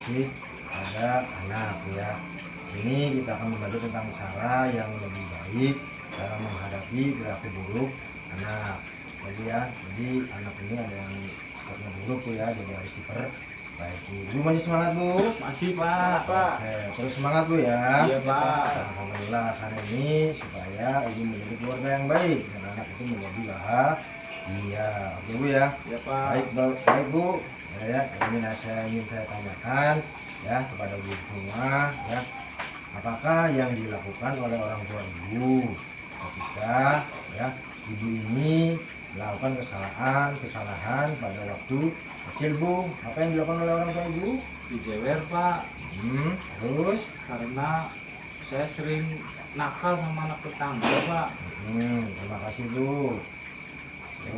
ada anak ya. Ini kita akan membantu tentang cara yang lebih baik dalam menghadapi perilaku buruk anak. Jadi anak ini ada yang sifatnya buruk tuh ya, jadi harus diperbaiki. Ibu masih semangat bu? Masih pak. Oke, terus semangat bu ya. Iya pak. Alhamdulillah karena ini supaya ibu menjadi keluarga yang baik dan anak itu menjadi bahagia. Oke bu ya. Iya pak. Baik bu. Ya, ini saya ingin saya tanyakan ya kepada ibu semua ya, apakah yang dilakukan oleh orang tua ibu ketika ya ibu ini melakukan kesalahan pada waktu kecil bu? Apa yang dilakukan oleh orang tua ibu? Dijewer pak. Terus Karena saya sering nakal sama anak tetangga pak. terima kasih bu.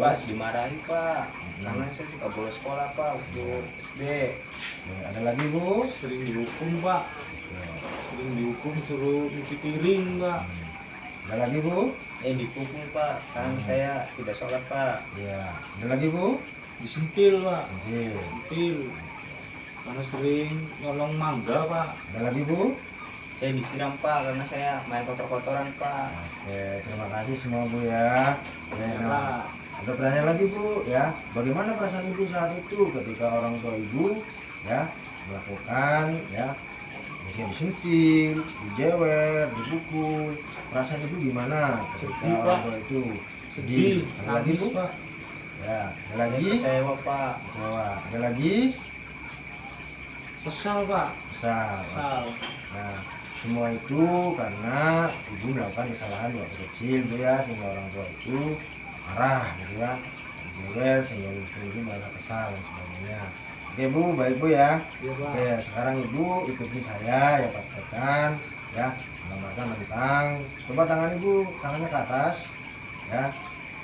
Pas dimarahi pak, karena saya juga bolos sekolah pak waktu SD. Ada lagi bu? Sering dihukum pak. Sering dihukum suruh cuci piring pak. Ada lagi bu? Dipukul pak, karena saya tidak sholat pak. Ya. Ada lagi bu? Disentil pak. Oke. Sentil. Karena sering nyolong mangga pak. Ada lagi bu? Saya disiram pak, karena saya main kotor-kotoran pak. Oke, terima kasih semua bu ya. Ya, Nah, pak. ada pertanyaan lagi bu ya, bagaimana perasaan ibu saat itu ketika orang tua ibu ya melakukan ya misalnya disentil, dijewer, dipukul, perasaan ibu gimana ketika Sedih, orang Pak. tua itu Sedih. Ada lagi Nangis bu? pak. Ya, ada Saya lagi? kecewa pak. Kecewa. Ada lagi? Kesal pak. Besar. Kesal. Nah, semua itu karena ibu melakukan kesalahan waktu kecil bu ya, sehingga orang tua itu marah gitu ya, dijewer sehingga ibu merasa kesal dan sebagainya. Oke bu, baik bu ya. Iya pak. Oke, sekarang ibu ikuti saya ya praktekkan ya, menggambarkan tentang, coba tangan ibu, tangannya ke atas ya,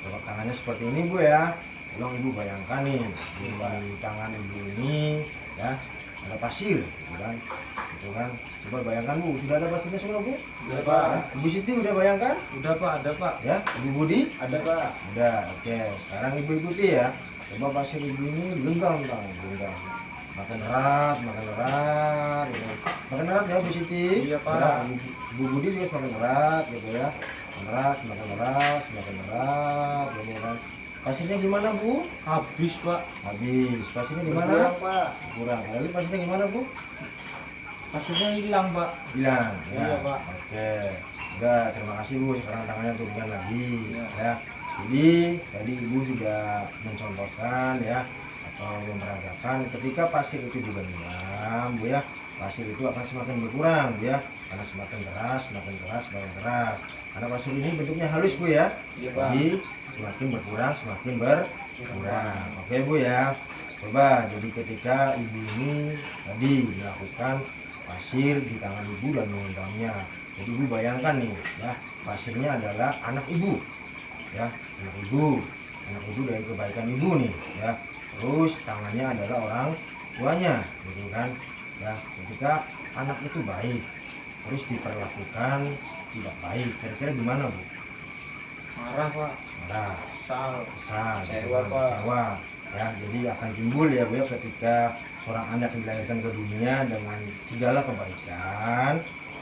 coba tangannya seperti ini bu ya. Tolong ibu bayangkan nih di tangan ibu ini ya ada pasir gitu kan, coba bayangkan bu, sudah ada pasirnya semua bu? Udah pak. Ya, Ibu Siti udah bayangkan Udah pak. Ada pak. ya, Ibu Budi Ada pak. udah. Oke, sekarang ibu ikuti ya, coba pasir ibu ini digenggam tangan, genggam, makan erat gitu. Makan erat ya Bu Siti. Iya, Pak. Ya, Ibu Budi juga semakin erat gitu ya, semakin erat gitu kan. Pasirnya gimana bu? Habis pak. Habis. Pasirnya gimana? Berkurang pak. Kurang. Lalu pasirnya gimana bu? Hasilnya hilang pak. Hilang ya. Iya, Pak. Oke, udah, terima kasih bu, sekarang tangannya turunkan lagi Iya. ya. Jadi tadi ibu sudah mencontohkan ya, atau memperagakan ketika pasir itu digenggam bu ya, pasir itu akan semakin berkurang bu ya, karena semakin keras, karena pasir ini bentuknya halus bu ya. Iya, Pak. Jadi semakin berkurang oke bu ya. Coba, jadi ketika ibu ini tadi melakukan pasir di tangan ibu dan menggenggamnya, jadi ibu bayangkan nih ya, pasirnya adalah anak ibu ya, anak ibu dari kebaikan ibu nih ya, terus tangannya adalah orang tuanya gitu kan ya. Ketika anak itu baik terus diperlakukan tidak baik, kira-kira gimana bu? Marah pak. Marah, kesal, kecewa ya. Jadi akan timbul ya bu ya, ketika seorang anak dilahirkan ke dunia dengan segala kebaikan,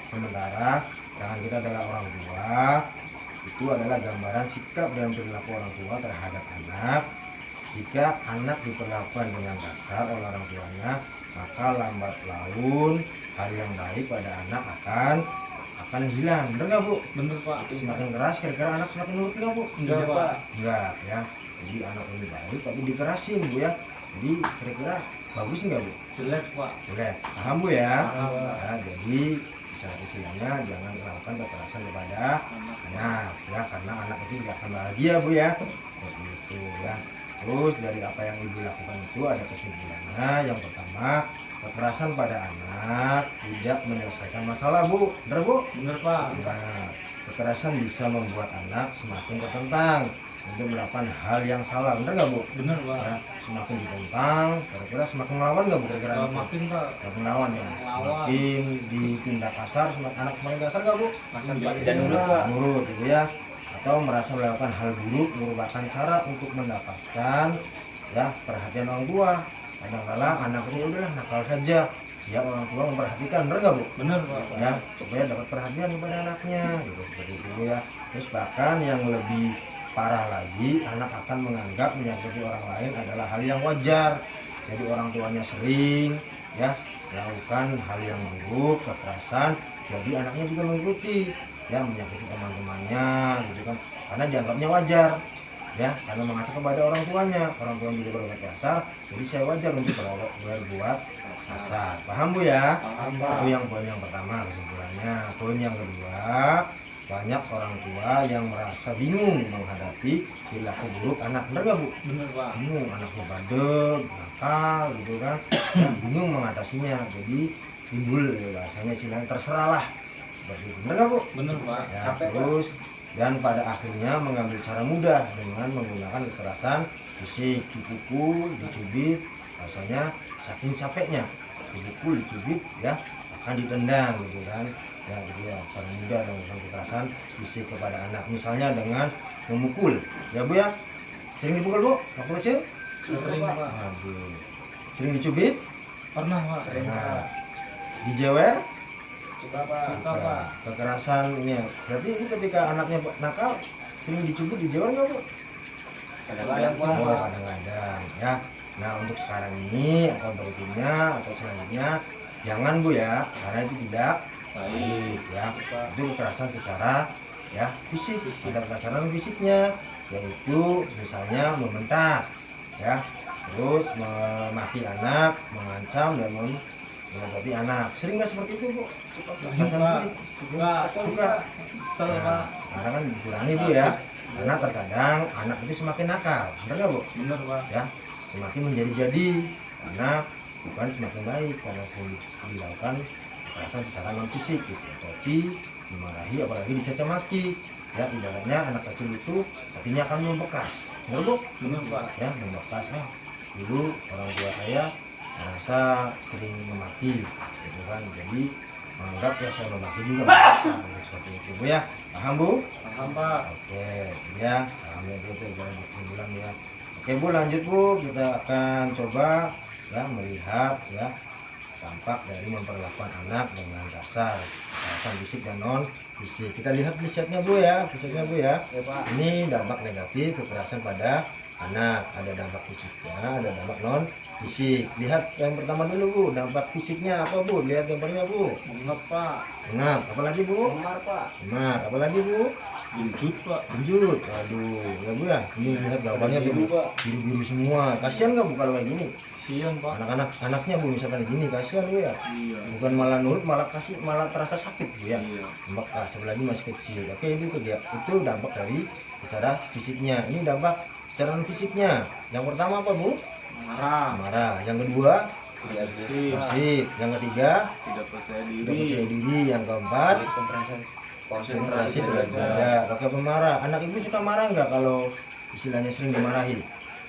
sementara tangan kita adalah orang tua, itu adalah gambaran sikap dan perilaku orang tua terhadap anak. Jika anak diperlakukan dengan kasar oleh orang tuanya, maka lambat laun hal yang baik pada anak akan hilang. Benar nggak bu? Bener pak. Semakin keras, kira-kira anak semakin nurut nggak bu? Enggak pak. Enggak ya. Jadi anak ini baik tapi dikerasin bu ya. Jadi kira-kira bagus nggak bu? Jelek pak. Boleh. Paham bu ya? Paham, Pak. Ya, jadi istilahnya jangan melakukan kekerasan kepada anak ya, karena anak itu tidak akan bahagia bu ya. Seperti itu ya. Terus dari apa yang ibu lakukan itu ada kesimpulannya. Yang pertama, kekerasan pada anak tidak menyelesaikan masalah bu. Benar bu? Bener pak. Nah, kekerasan bisa membuat anak semakin tertentang untuk melakukan hal yang salah. Benar nggak bu? Bener pak. Ya, semakin ditentang, kira-kira semakin melawan nggak bu? Kira-kira Makin pak. semakin melawan ya. Melawan. Semakin ditindak kasar, anak semakin kasar nggak bu? Kasar Dan pak. nurut, Pak. Nurut gitu ya. Atau merasa melakukan hal buruk merupakan cara untuk mendapatkan ya perhatian orang tua. Kadang-kala anak itu udahlah nakal saja, ya orang tua memperhatikan, benar nggak Bu? Bener Pak. Ya, supaya dapat perhatian kepada anaknya gitu, seperti itu Bu ya. Terus bahkan yang lebih parah lagi, anak akan menganggap menyakiti orang lain adalah hal yang wajar. Jadi orang tuanya sering ya melakukan hal yang buruk, kekerasan, jadi anaknya juga mengikuti ya, menyakiti teman-temannya gitu kan, karena dianggapnya wajar ya, karena mengacu kepada orang tuanya juga berbuat kasar, jadi saya wajar untuk berbuat kasar. Paham Bu ya? Paham, Itu Pak. yang poin yang pertama kesimpulannya. Poin yang kedua, banyak orang tua yang merasa bingung menghadapi perilaku buruk anak. Benar nggak Bu? Bener Pak. Bingung, anaknya bandel, nakal gitu kan, ya, bingung mengatasinya, jadi timbul ya, bahasanya istilahnya terserah lah seperti itu. Benar nggak Bu? Bener Pak. Ya, Capek, Pak. terus dan pada akhirnya mengambil cara mudah dengan menggunakan kekerasan fisik, dipukul, dicubit, rasanya saking capeknya dipukul, dicubit ya, akan ditendang gitu kan ya, gitu ya, cara mudah dengan menggunakan kekerasan fisik kepada anak, misalnya dengan memukul ya Bu ya. Sering dipukul Bu waktu kecil? Sering Pak. Aduh. Sering dicubit? Pernah Pak. Sering, Nah, Pak. dijewer? Suka Pak. Suka, Pak. Kekerasan ini ya. Berarti ini ketika anaknya nakal sering dicubit, dijewer nggak Bu? Kadang-kadang Pak. Oh, kadang-kadang ya. Nah, untuk sekarang ini atau berikutnya atau selanjutnya jangan Bu ya, karena itu tidak baik ya. Itu kekerasan secara ya fisik, ada kekerasan fisiknya, yaitu misalnya membentak ya, terus memaki anak, mengancam dan menghadapi anak. Sering nggak seperti itu Bu? Kekerasan Pak. fisik? Suka. Suka. Kesel Pak. Nah, sekarang kan dikurangi Bu ya, karena terkadang anak itu semakin nakal, benar nggak Bu? Bener Pak. Ya, semakin menjadi-jadi karena bukan semakin baik, karena sering dilakukan kekerasan secara non fisik gitu, tapi dimarahi, apalagi dicaci maki ya, ibaratnya anak kecil itu hatinya akan membekas, benar Bu? Bener Pak. Ya, membekas. Dulu orang tua saya merasa sering memaki gitu kan, jadi menganggap ya saya memaki juga seperti itu Bu ya. Paham Bu? Paham Pak. Oke, ya, alhamdulillah itu jalan kesimpulan ya. Oke Bu, lanjut Bu, kita akan coba ya melihat ya dampak dari memperlakukan anak dengan kasar, kekerasan fisik dan non fisik. Kita lihat visualnya Bu ya, visualnya Bu ya. Ya Pak. Ini dampak negatif kekerasan pada anak, ada dampak fisiknya, ada dampak non fisik. Lihat yang pertama dulu Bu, dampak fisiknya apa Bu? Lihat gambarnya Bu. Banget Pak. Ingat, apalagi Bu? Gemar Pak. Ingat, apalagi Bu? Genjut Pak. Lanjut, aduh, ya Bu ya, ini lihat gambarnya tuh, Biru, Pak. biru-biru semua. Kasihan nggak Bu kalau kayak gini? Sian Pak. Anak-anak anaknya Bu misalkan gini, kasihan Bu ya. Iya. Bukan malah nurut, malah terasa sakit Bu ya. Iya. Dampak lagi masih kecil. Oke, itu dampak dari secara fisiknya. Ini dampak secara non fisiknya. Yang pertama apa Bu? Marah. Marah. Yang kedua, Tidak Agresif. fisik. Yang ketiga, Tidak percaya tidak diri. percaya diri. Yang keempat, konsentrasi berbeda. Oke, pemarah. Anak ibu suka marah nggak kalau istilahnya sering dimarahi?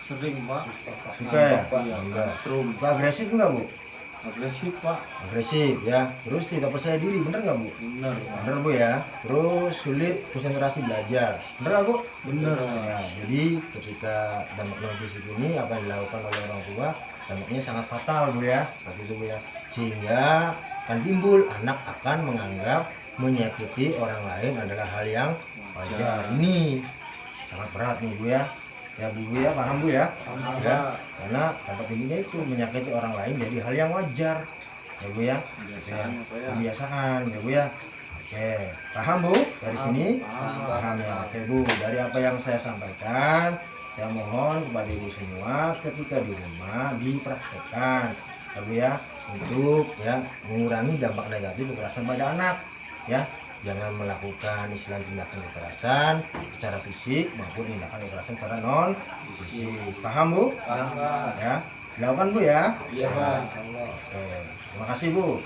Sering Pak. Suka ya? Iya. Enggak. Strum. Suka agresif nggak Bu? Agresif Pak. Agresif ya. Terus tidak percaya diri, bener nggak Bu? Bener Pak. Bener Bu ya. Terus sulit konsentrasi belajar, bener nggak Bu? Bener Pak. Ya, jadi ketika dampak non fisik ini apa yang dilakukan oleh orang tua, dampaknya sangat fatal Bu ya, seperti itu Bu ya. Sehingga akan timbul anak akan menganggap menyakiti orang lain adalah hal yang wajar. Ini sangat berat nih Bu ya. Ya Bu ya, paham Bu ya? Paham, Ya, Pak. karena dampak tingginya itu menyakiti orang lain jadi hal yang wajar. Ya Bu ya. Kebiasaan apa ya? Kebiasaan ya Bu ya. Oke, paham Bu dari sini? Paham. Paham ya. Oke Bu, dari apa yang saya sampaikan, saya mohon kepada ibu semua ketika di rumah dipraktekkan ya Bu ya, untuk ya mengurangi dampak negatif kekerasan pada anak ya. Jangan melakukan istilah tindakan kekerasan secara fisik maupun tindakan kekerasan secara non fisik. Paham Bu? Paham Pak. Ya, dilakukan Bu ya. Iya Pak. Oke, terima kasih Bu.